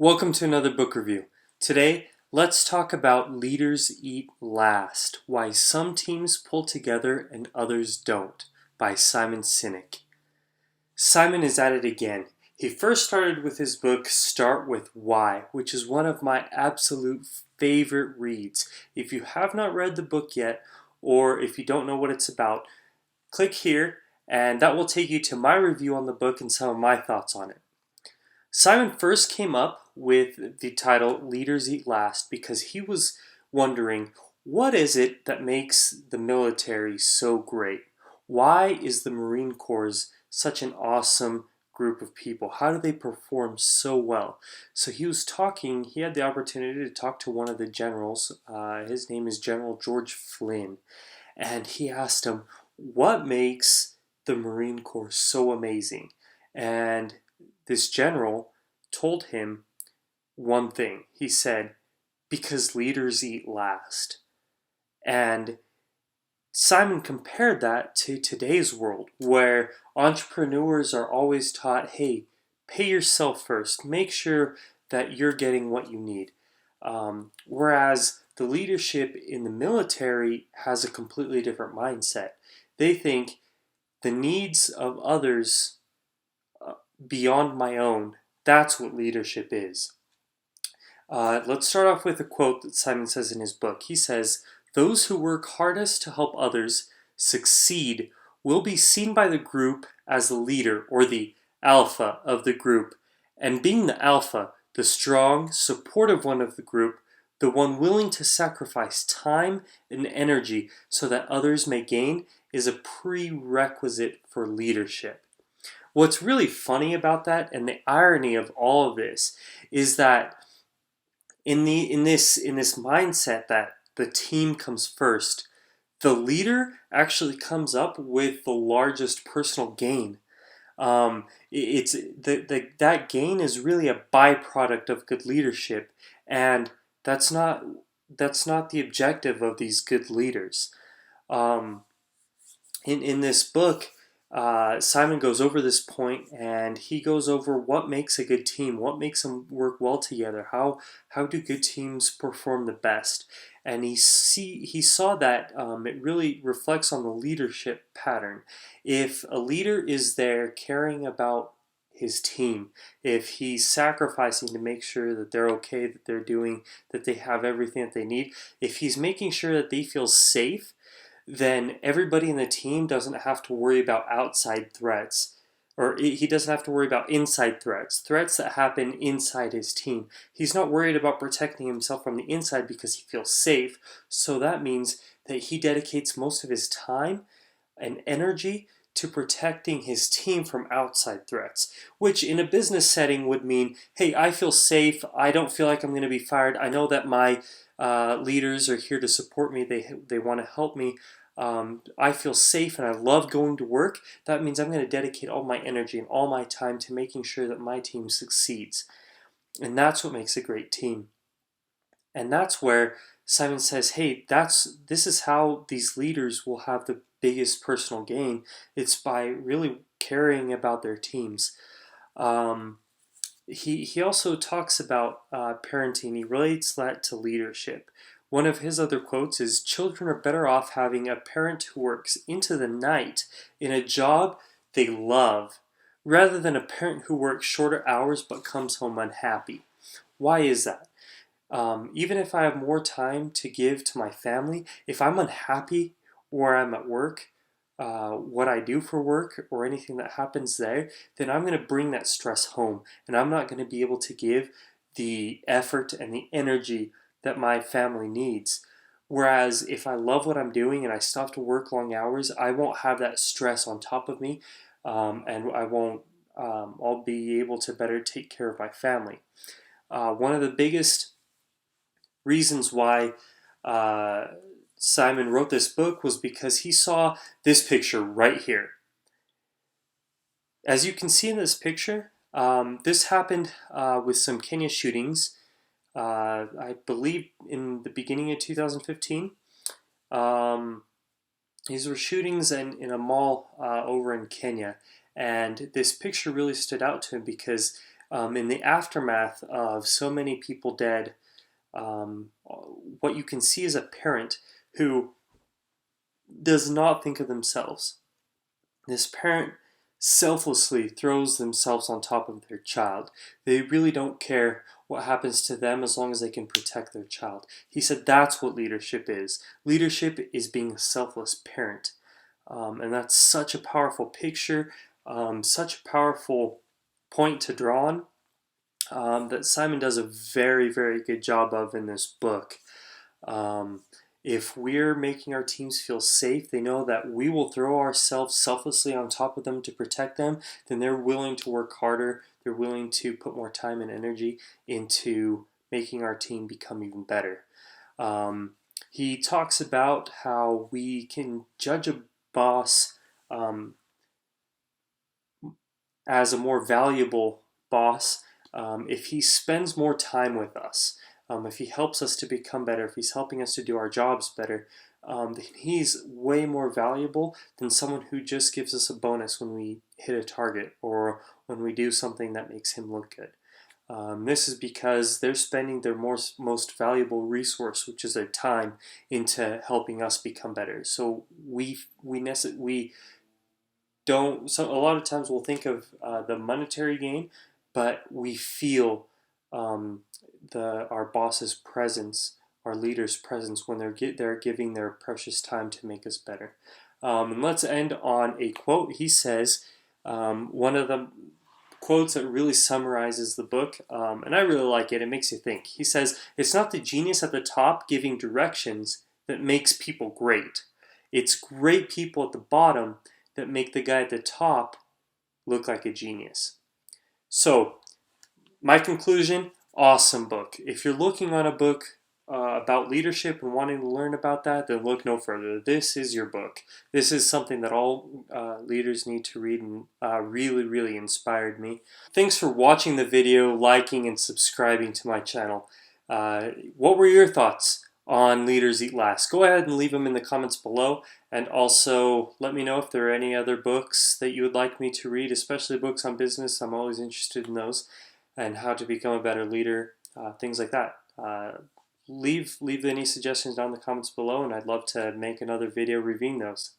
Welcome to another book review. Today, let's talk about Leaders Eat Last, Why Some Teams Pull Together and Others Don't, by Simon Sinek. Simon is at it again. He first started with his book Start With Why, which is one of my absolute favorite reads. If you have not read the book yet, or if you don't know what it's about, click here and that will take you to my review on the book and some of my thoughts on it. Simon first came up with the title Leaders Eat Last because he was wondering, what is it that makes the military so great? Why is the Marine Corps such an awesome group of people? How do they perform so well? So he had the opportunity to talk to one of the generals. His name is General George Flynn. And he asked him, what makes the Marine Corps so amazing? And this general told him one thing. He said, because leaders eat last. And Simon compared that to today's world, where entrepreneurs are always taught, hey, pay yourself first. Make sure that you're getting what you need. Whereas the leadership in the military has a completely different mindset. They think the needs of others beyond my own, that's what leadership is. Let's start off with a quote that Simon says in his book. He says, those who work hardest to help others succeed will be seen by the group as the leader or the alpha of the group. And being the alpha, the strong, supportive one of the group, the one willing to sacrifice time and energy so that others may gain, is a prerequisite for leadership. What's really funny about that, and the irony of all of this, is that in this mindset that the team comes first, the leader actually comes up with the largest personal gain. That gain is really a byproduct of good leadership, and that's not the objective of these good leaders. In this book, Simon goes over this point, and he goes over what makes a good team, what makes them work well together, how do good teams perform the best. And he saw that it really reflects on the leadership pattern. If a leader is there caring about his team, if he's sacrificing to make sure that they're okay, that they have everything that they need, if he's making sure that they feel safe, then everybody in the team doesn't have to worry about outside threats, or he doesn't have to worry about inside threats that happen inside his team. He's not worried about protecting himself from the inside because he feels safe, so that means that he dedicates most of his time and energy to protecting his team from outside threats, which in a business setting would mean, hey, I feel safe, I don't feel like I'm going to be fired, I know that my leaders are here to support me, they want to help me, I feel safe and I love going to work. That means I'm going to dedicate all my energy and all my time to making sure that my team succeeds. And that's what makes a great team. And that's where Simon says, hey, this is how these leaders will have the biggest personal gain. It's by really caring about their teams. He also talks about parenting. He relates that to leadership. One of his other quotes is, children are better off having a parent who works into the night in a job they love, rather than a parent who works shorter hours but comes home unhappy. Why is that? Even if I have more time to give to my family, if I'm unhappy where I'm at work, what I do for work, or anything that happens there, then I'm going to bring that stress home, and I'm not going to be able to give the effort and the energy that my family needs. Whereas if I love what I'm doing and I still have to work long hours, I won't have that stress on top of me, and I'll be able to better take care of my family. One of the biggest reasons why Simon wrote this book was because he saw this picture right here. As you can see in this picture, this happened with some Kenya shootings, I believe in the beginning of 2015. These were shootings in a mall over in Kenya, and this picture really stood out to him because In the aftermath of so many people dead, what you can see is a parent who does not think of themselves. This parent selflessly throws themselves on top of their child. They really don't care what happens to them as long as they can protect their child. He said that's what leadership is. Leadership is being a selfless parent. And that's such a powerful picture, such a powerful point to draw on, that Simon does a very, very good job of in this book. If we're making our teams feel safe, they know that we will throw ourselves selflessly on top of them to protect them, then they're willing to work harder, they're willing to put more time and energy into making our team become even better. He talks about how we can judge a boss as a more valuable boss if he spends more time with us. If he helps us to become better, if he's helping us to do our jobs better, then he's way more valuable than someone who just gives us a bonus when we hit a target or when we do something that makes him look good. This is because they're spending their most valuable resource, which is their time, into helping us become better. So we don't. So a lot of times we'll think of the monetary gain, but we feel our boss's presence, our leader's presence when they're giving their precious time to make us better. And let's end on a quote. He says, one of the quotes that really summarizes the book, and I really like it. It makes you think. He says, "It's not the genius at the top giving directions that makes people great. It's great people at the bottom that make the guy at the top look like a genius." So, my conclusion, awesome book. If you're looking on a book about leadership and wanting to learn about that, then look no further. This is your book. This is something that all leaders need to read, and really, really inspired me. Thanks for watching the video, liking, and subscribing to my channel. What were your thoughts on Leaders Eat Last? Go ahead and leave them in the comments below, and also let me know if there are any other books that you would like me to read, especially books on business. I'm always interested in those, and how to become a better leader, things like that. Leave any suggestions down in the comments below, and I'd love to make another video reviewing those.